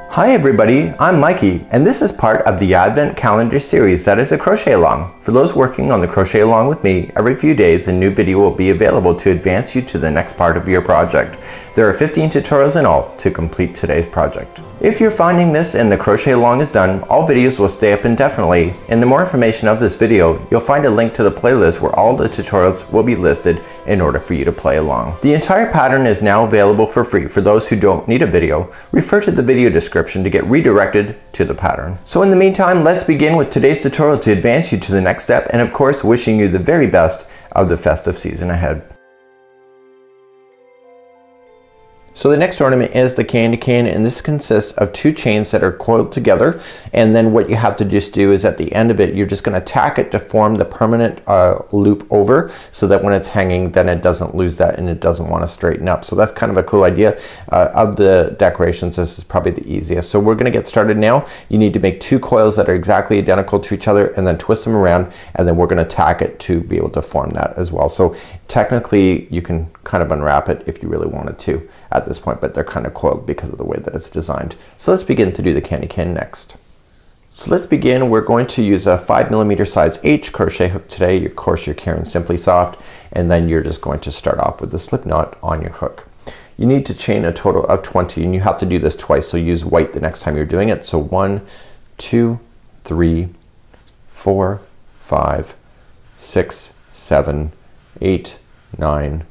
Hi everybody, I'm Mikey, and this is part of the Advent Calendar series that is a crochet along. For those working on the crochet along with me, every few days a new video will be available to advance you to the next part of your project. There are 15 tutorials in all to complete today's project. If you're finding this and the crochet along is done, all videos will stay up indefinitely. In the more information of this video, you'll find a link to the playlist where all the tutorials will be listed in order for you to play along. The entire pattern is now available for free for those who don't need a video. Refer to the video description to get redirected to the pattern. So in the meantime, let's begin with today's tutorial to advance you to the next step, and of course wishing you the very best of the festive season ahead. So the next ornament is the candy cane, and this consists of two chains that are coiled together, and then what you have to just do is at the end of it you're just going to tack it to form the permanent loop over, so that when it's hanging then it doesn't lose that and it doesn't want to straighten up. So that's kind of a cool idea. Of the decorations, this is probably the easiest. So we're going to get started now. You need to make two coils that are exactly identical to each other and then twist them around, and then we're going to tack it to be able to form that as well. So technically you can kind of unwrap it if you really wanted to at this point, but they're kind of coiled because of the way that it's designed. So let's begin to do the candy cane next. So let's begin. We're going to use a 5mm size H crochet hook today. Of course you're carrying Simply Soft, and then you're just going to start off with the slip knot on your hook. You need to chain a total of 20, and you have to do this twice, so use white the next time you're doing it. So 1, 2, 3, 4, 5, 6, 7, 8, 9,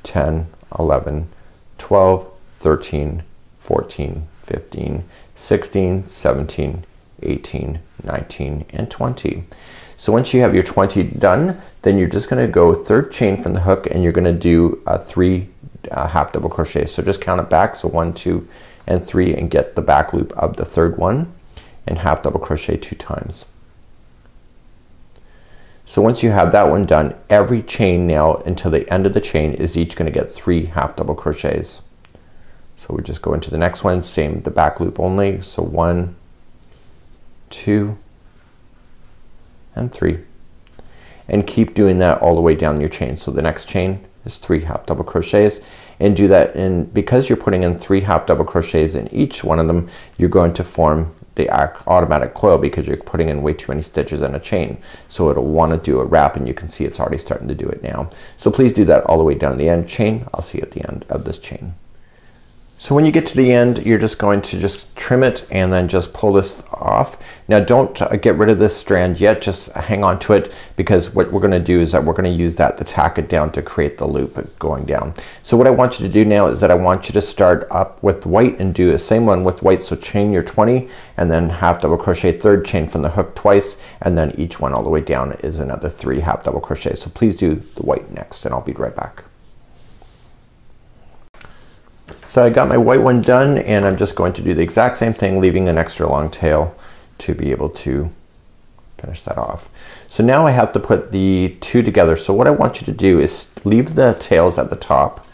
10, 11, 12, 13, 14, 15, 16, 17, 18, 19, and 20. So once you have your 20 done, then you're just going to go third chain from the hook, and you're going to do 3 half double crochets. So just count it back, so 1, 2, and 3, and get the back loop of the third one and half double crochet 2 times. So once you have that one done, every chain now until the end of the chain is each going to get 3 half double crochets. So we just go into the next one, same, the back loop only. So 1, 2, and 3, and keep doing that all the way down your chain. So the next chain is 3 half double crochets, and do that. And because you're putting in 3 half double crochets in each one of them, you're going to form the automatic coil because you're putting in way too many stitches in a chain. So it'll want to do a wrap, and you can see it's already starting to do it now. So please do that all the way down to the end chain. I'll see you at the end of this chain. So when you get to the end, you're just going to just trim it and then just pull this off. Now don't get rid of this strand yet, just hang on to it, because what we're going to do is that we're going to use that to tack it down to create the loop going down. So what I want you to do now is that I want you to start up with white and do the same one with white. So chain your 20 and then half double crochet third chain from the hook twice, and then each one all the way down is another 3 half double crochets. So please do the white next, and I'll be right back. So I got my white one done, and I'm just going to do the exact same thing, leaving an extra long tail to be able to finish that off. So now I have to put the two together. So what I want you to do is leave the tails at the top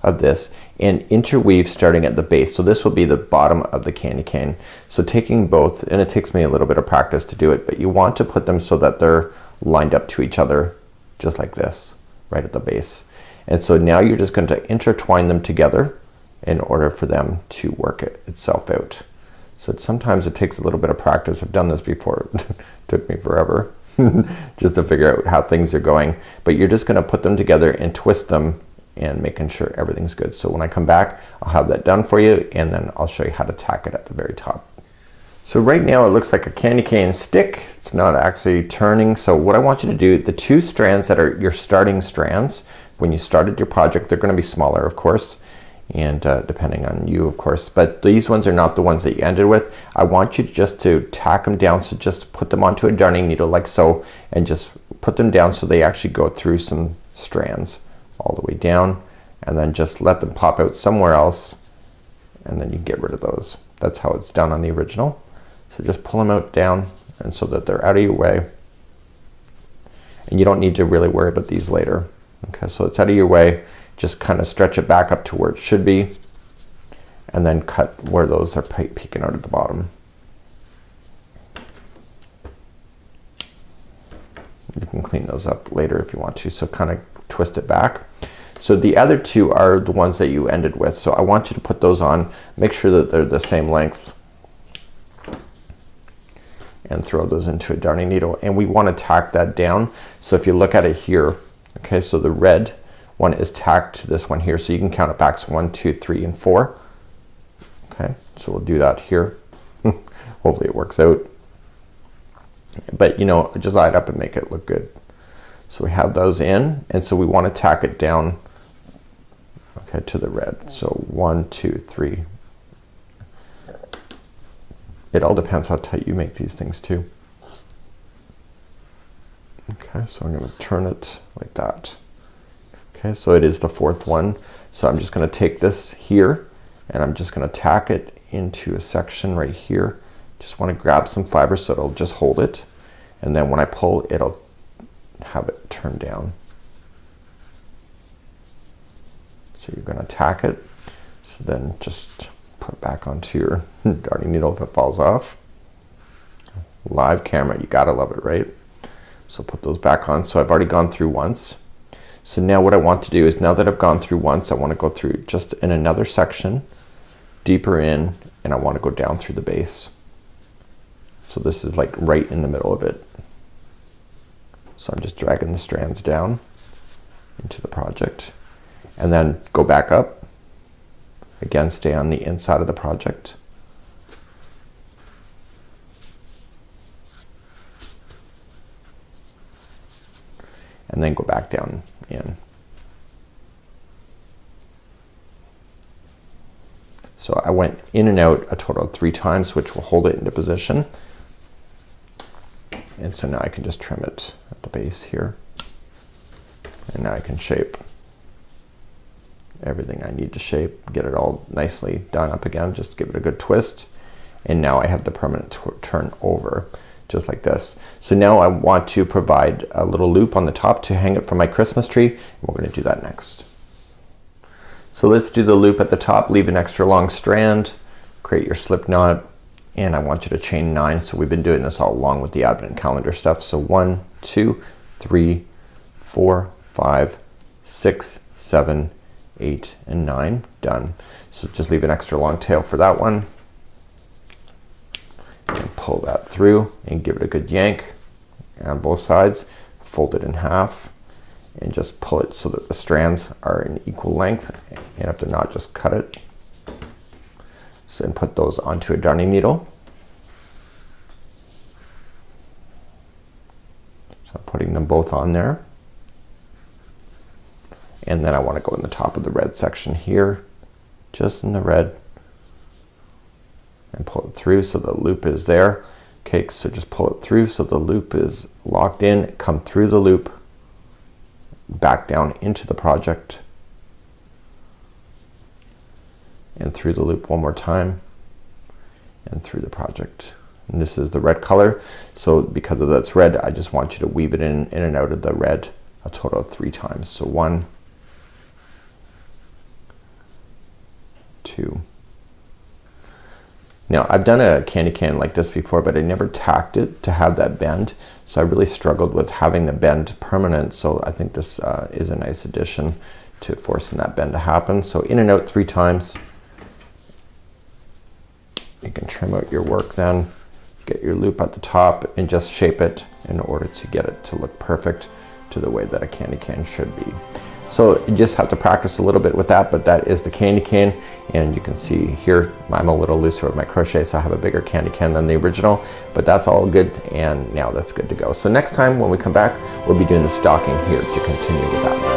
of this and interweave starting at the base. So this will be the bottom of the candy cane. So taking both, and it takes me a little bit of practice to do it, but you want to put them so that they're lined up to each other just like this, right at the base. And so now you're just going to intertwine them together in order for them to work itself out. So sometimes it takes a little bit of practice. I've done this before. It took me forever just to figure out how things are going. But you're just going to put them together and twist them and making sure everything's good. So when I come back, I'll have that done for you, and then I'll show you how to tack it at the very top. So right now it looks like a candy cane stick. It's not actually turning. So what I want you to do, the 2 strands that are your starting strands, when you started your project, they're going to be smaller, of course, and depending on you, of course, but these ones are not the ones that you ended with. I want you just to tack them down. So just put them onto a darning needle like so, and just put them down so they actually go through some strands all the way down, and then just let them pop out somewhere else, and then you can get rid of those. That's how it's done on the original. So just pull them out down, and so that they're out of your way, and you don't need to really worry about these later. Okay, so it's out of your way. Just kind of stretch it back up to where it should be, and then cut where those are peeking out at the bottom. You can clean those up later if you want to. So kind of twist it back. So the other 2 are the ones that you ended with. So I want you to put those on. Make sure that they're the same length and throw those into a darning needle, and we want to tack that down. So if you look at it here, okay, so the red one is tacked to this one here, so you can count it back. So 1, 2, 3, and 4. Okay, so we'll do that here. Hopefully it works out, but you know, just line it up and make it look good. So we have those in, and so we want to tack it down, okay, to the red. So 1, 2, 3. It all depends how tight you make these things too. Okay, so I'm going to turn it like that. Okay, so it is the 4th one. So I'm just going to take this here and I'm just going to tack it into a section right here. Just want to grab some fiber so it'll just hold it, and then when I pull, it'll have it turn down. So you're going to tack it, so then just put it back onto your darning needle if it falls off. Live camera, you gotta love it, right? So put those back on. So I've already gone through once. So now what I want to do is, now that I've gone through once, I want to go through just in another section, deeper in, and I want to go down through the base. So this is like right in the middle of it. So I'm just dragging the strands down into the project, and then go back up. Again, stay on the inside of the project. And then go back down in. So I went in and out a total of 3 times, which will hold it into position. And so now I can just trim it at the base here. And now I can shape everything I need to shape, get it all nicely done up again, just give it a good twist. And now I have the permanent turn over, just like this. So now I want to provide a little loop on the top to hang it from my Christmas tree, and we're going to do that next. So let's do the loop at the top. Leave an extra long strand, create your slip knot, and I want you to chain 9. So we've been doing this all along with the advent calendar stuff. So 1, 2, 3, 4, 5, 6, 7, 8, and 9. Done. So just leave an extra long tail for that one, and pull that through and give it a good yank on both sides. Fold it in half and just pull it so that the strands are in equal length, and if they're not, just cut it. So, and put those onto a darning needle. So I'm putting them both on there, and then I want to go in the top of the red section here, just in the red, and pull it through so the loop is there. Okay, so just pull it through so the loop is locked in. Come through the loop, back down into the project, and through the loop one more time, and through the project. And this is the red color, so because of that's red, I just want you to weave it in and out of the red a total of 3 times. So 1, 2. Now I've done a candy can like this before, but I never tacked it to have that bend, so I really struggled with having the bend permanent. So I think this is a nice addition to forcing that bend to happen. So in and out 3 times. You can trim out your work then, get your loop at the top, and just shape it in order to get it to look perfect to the way that a candy can should be. So you just have to practice a little bit with that, but that is the candy cane. And you can see here I'm a little looser with my crochet, so I have a bigger candy can than the original, but that's all good, and now that's good to go. So next time when we come back, we'll be doing the stocking here to continue with that.